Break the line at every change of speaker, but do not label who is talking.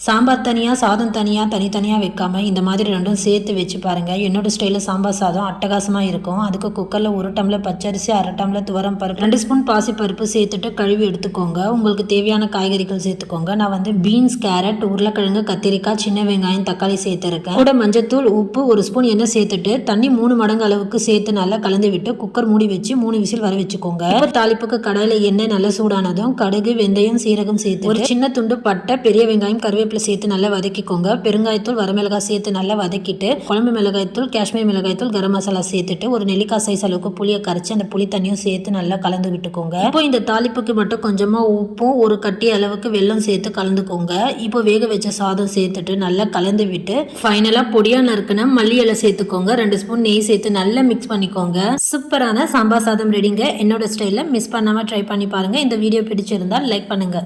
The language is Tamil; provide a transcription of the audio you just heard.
சாம்பார் தனியாக சாதம் தனியாக தனித்தனியாக வைக்காமல் இந்த மாதிரி ரெண்டும் சேர்த்து வச்சு பாருங்கள். என்னோடய ஸ்டைலில் சாம்பார் சாதம் அட்டகாசமாக இருக்கும். அதுக்கு குக்கரில் 1 டம்ளர் பச்சரிசி, 1/2 டம்ளர் துவரம் பருப்பு, 2 ஸ்பூன் பாசிப்பருப்பு சேர்த்துட்டு கழுவி எடுத்துக்கோங்க. உங்களுக்கு தேவையான காய்கறிகள் சேர்த்துக்கோங்க. நான் வந்து பீன்ஸ், கேரட், உருளைக்கிழங்கு, கத்திரிக்காய், சின்ன வெங்காயம், தக்காளி சேர்த்துருக்கேன். கூட மஞ்சத்தூள், உப்பு, 1 ஸ்பூன் எண்ணெய் சேர்த்துட்டு தண்ணி 3 மடங்கு அளவுக்கு சேர்த்து நல்லா கலந்து விட்டு குக்கர் மூடி வச்சு 3 விசில் வர வச்சுக்கோங்க. தாளிப்புக்கு கடாயில் எண்ணெய் நல்லா சூடானதும் கடுகு, வெந்தயம், சீரகம் சேர்த்து ஒரு சின்ன துண்டு பட்டை, பெரிய வெங்காயம், கருவேப்பிலை சேர்த்து நல்லா வதக்கிக்கோங்க. பெருங்காயத்தூள், வரமிளகாய் சேர்த்து நல்லா வதக்கிட்டு குழம்பு மிளகாய்த்தூள், காஷ்மீர் மிளகாய்த்தூள், கரம் மசாலா சேர்த்துட்டு ஒரு நெல்லிக்காய் சைஸ் அளவுக்கு புளியை கரைச்சி அந்த புளி தண்ணியும் சேர்த்து நல்லா கலந்து விட்டுக்கோங்க. இப்போ இந்த தாளிப்புக்கு மட்டும் கொஞ்சமா உப்பும் ஒரு கட்டி அளவுக்கு வெல்லம் சேர்த்து கலந்துக்கோங்க. இப்போ வேக வச்ச சாதம் சேர்த்துட்டு நல்லா கலந்து விட்டு ஃபைனலா பொடியா நறுக்குன மல்லி இலை சேர்த்துக்கோங்க. 2 ஸ்பூன் நெய் சேர்த்து நல்லா மிக்ஸ் பண்ணிக்கோங்க. சூப்பரான சாம்பார் சாதம் ரெடிங்க. என்னோட ஸ்டைலில் மிஸ் பண்ணாம ட்ரை பண்ணி பாருங்க. இந்த வீடியோ பிடிச்சிருந்தா லைக் பண்ணுங்க.